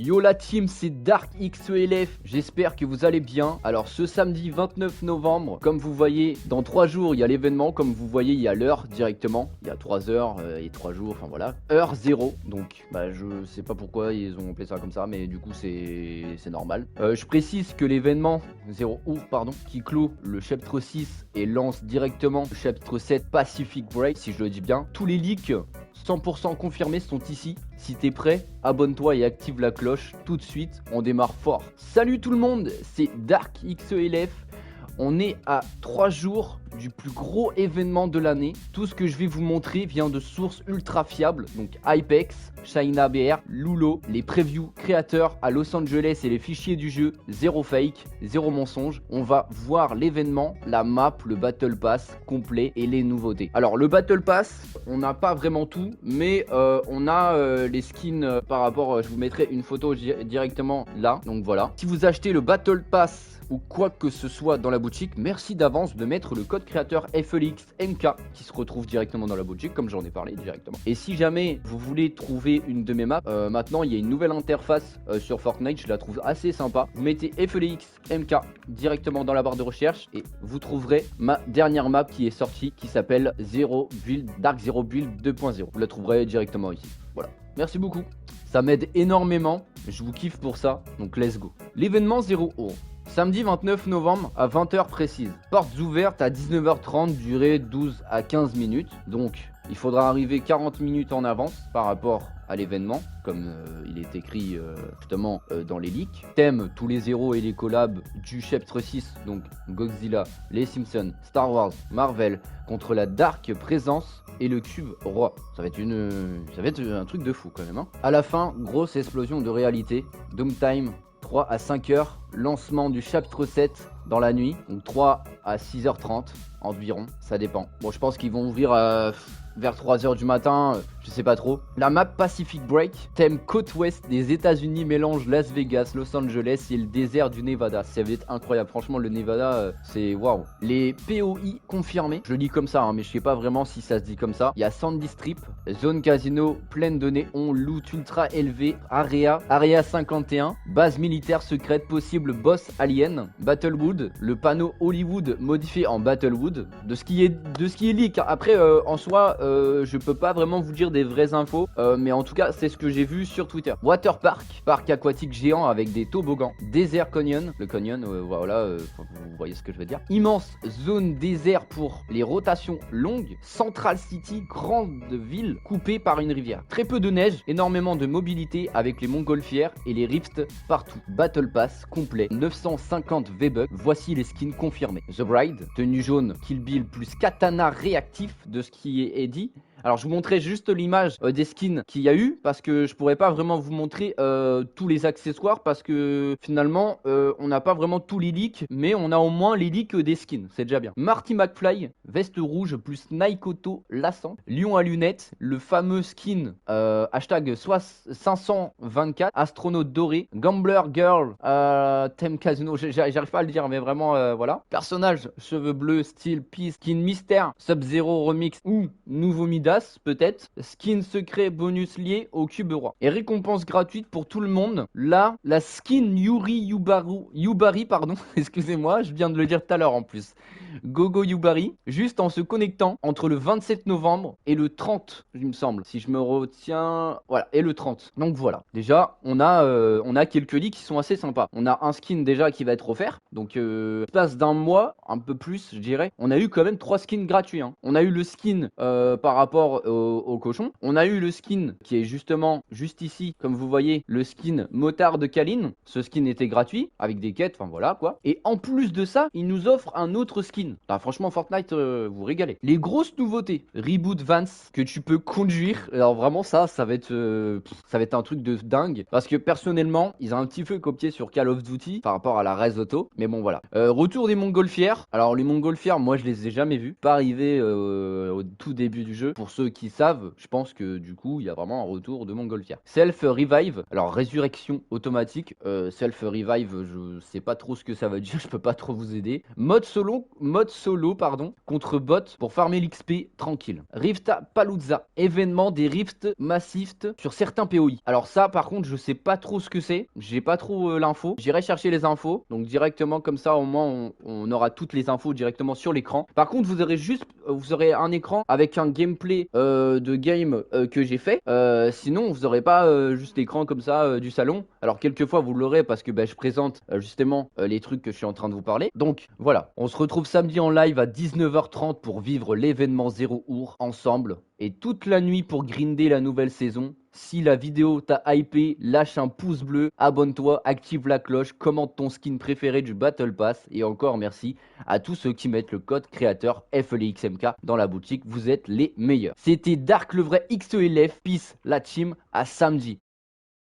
Yo la team, c'est DarkXELF, j'espère que vous allez bien. Alors ce samedi 29 novembre, comme vous voyez, dans 3 jours il y a l'événement, comme vous voyez il y a l'heure directement, il y a 3 heures et 3 jours, enfin voilà, heure 0, donc je sais pas pourquoi ils ont appelé ça comme ça, mais du coup c'est normal. Je précise que l'événement 0 ouf pardon, qui clôt le chapitre 6 et lance directement le chapitre 7 Pacific Break, si je le dis bien. Tous les leaks 100% confirmés sont ici. Si t'es prêt, abonne-toi et active la cloche. Tout de suite, on démarre fort. Salut tout le monde, c'est DarkXELF. On est à 3 jours du plus gros événement de l'année. Tout ce que je vais vous montrer vient de sources ultra fiables. Donc Hypex, China BR, Lulo, les previews créateurs à Los Angeles et les fichiers du jeu. Zéro fake, zéro mensonge. On va voir l'événement, la map, le Battle Pass complet et les nouveautés. Alors le Battle Pass, on n'a pas vraiment tout, mais on a les skins par rapport, je vous mettrai une photo directement là. Donc voilà. Si vous achetez le Battle Pass ou quoi que ce soit dans la boutique, merci d'avance de mettre le code créateur FLXMK qui se retrouve directement dans la boutique, comme j'en ai parlé directement. Et si jamais vous voulez trouver une de mes maps, maintenant il y a une nouvelle interface sur Fortnite, je la trouve assez sympa. Vous mettez FLXMK directement dans la barre de recherche et vous trouverez ma dernière map qui est sortie, qui s'appelle Dark Zero Build 2.0. Vous la trouverez directement ici. Voilà. Merci beaucoup. Ça m'aide énormément. Je vous kiffe pour ça. Donc let's go. L'événement 0 Hour. Samedi 29 novembre à 20h précise. Portes ouvertes à 19h30, durée 12 à 15 minutes. Donc il faudra arriver 40 minutes en avance par rapport à l'événement, comme il est écrit justement dans les leaks. Thème, tous les héros et les collabs du chapitre 6, donc Godzilla, les Simpsons, Star Wars, Marvel, contre la Dark Présence et le Cube Roi. Ça va être un truc de fou quand même. Hein. À la fin, grosse explosion de réalité. Downtime, 3 à 5 heures, lancement du chapitre 7 dans la nuit, donc 3 à 6h30 environ, ça dépend. Bon, je pense qu'ils vont ouvrir vers 3h du matin, je sais pas trop. La map Pacific Break, thème côte ouest des États-Unis, mélange Las Vegas, Los Angeles et le désert du Nevada. Ça va être incroyable, franchement le Nevada c'est waouh. Les POI confirmés, je lis comme ça hein, mais je sais pas vraiment si ça se dit comme ça. Il y a Sandy Strip, zone casino pleine de néons, loot ultra élevé, Area 51, base militaire secrète possible, boss alien, Battlewood, le panneau Hollywood modifié en Battlewood, de ce qui est leak. Après en soi je peux pas vraiment vous dire des vraies infos, mais en tout cas c'est ce que j'ai vu sur Twitter. Waterpark, parc aquatique géant avec des toboggans, Desert Canyon, le canyon voilà, vous voyez ce que je veux dire. Immense zone désert pour les rotations longues, Central City, grande ville coupée par une rivière. Très peu de neige, énormément de mobilité avec les montgolfières et les rifts partout. Battle Pass complet, 950 V-Bucks, voici les skins confirmés. The Bride, tenue jaune, Kill Bill plus katana réactif de ce qui est dit. Alors je vous montrerai juste l'image des skins qu'il y a eu, parce que je pourrais pas vraiment vous montrer tous les accessoires, parce que finalement on n'a pas vraiment tous les leaks, mais on a au moins les leaks des skins, c'est déjà bien. Marty McFly, veste rouge plus Naikoto lassant, lion à lunettes, le fameux skin hashtag 524, astronaute doré, Gambler Girl, thème casino, j'arrive pas à le dire mais vraiment voilà. Personnage, cheveux bleus, style peace, skin mystère, Sub-Zero remix ou nouveau Midas peut-être, skin secret bonus lié au cube roi. Et récompense gratuite pour tout le monde. Là, la skin Yubari pardon, excusez-moi, je viens de le dire tout à l'heure en plus. Gogo Yubari, juste en se connectant entre le 27 novembre et le 30, il me semble, si je me retiens, voilà, et le 30. Donc voilà, déjà, on a quelques leaks qui sont assez sympas. On a un skin déjà qui va être offert, donc l'espace d'un mois, un peu plus, je dirais, on a eu quand même 3 skins gratuits. Hein. On a eu le skin par rapport au cochon. On a eu le skin qui est justement juste ici, comme vous voyez, le skin motard de Kaline. Ce skin était gratuit, avec des quêtes, enfin voilà quoi. Et en plus de ça, il nous offre un autre skin. Enfin, franchement, Fortnite, vous régalez. Les grosses nouveautés, Reboot Vance, que tu peux conduire. Alors vraiment, ça va être un truc de dingue. Parce que personnellement, ils ont un petit peu copié sur Call of Duty par rapport à la Res Auto. Mais bon, voilà. Retour des montgolfières. Alors, les montgolfières, moi, je les ai jamais vues. Pas arrivé au tout début du jeu. Pour pour ceux qui savent, je pense que du coup, il y a vraiment un retour de Montgolfière. Self Revive, alors résurrection automatique. Self Revive, je sais pas trop ce que ça veut dire, je peux pas trop vous aider. Mode solo, pardon, contre bot pour farmer l'XP tranquille. Rift Palooza, événement des rifts massifs sur certains POI. Alors ça, par contre, je sais pas trop ce que c'est. J'ai pas trop l'info. J'irai chercher les infos. Donc directement comme ça, au moins, on aura toutes les infos directement sur l'écran. Par contre, vous aurez un écran avec un gameplay de game que j'ai fait. Sinon, vous aurez pas juste l'écran comme ça du salon. Alors quelquefois, vous l'aurez parce que je présente justement les trucs que je suis en train de vous parler. Donc voilà, on se retrouve samedi en live à 19h30 pour vivre l'événement 0 Our ensemble. Et toute la nuit pour grinder la nouvelle saison. Si la vidéo t'a hypé, lâche un pouce bleu, abonne-toi, active la cloche, commente ton skin préféré du Battle Pass. Et encore merci à tous ceux qui mettent le code créateur FLXMK dans la boutique. Vous êtes les meilleurs. C'était Dark le vrai XELF. Peace la team, à samedi.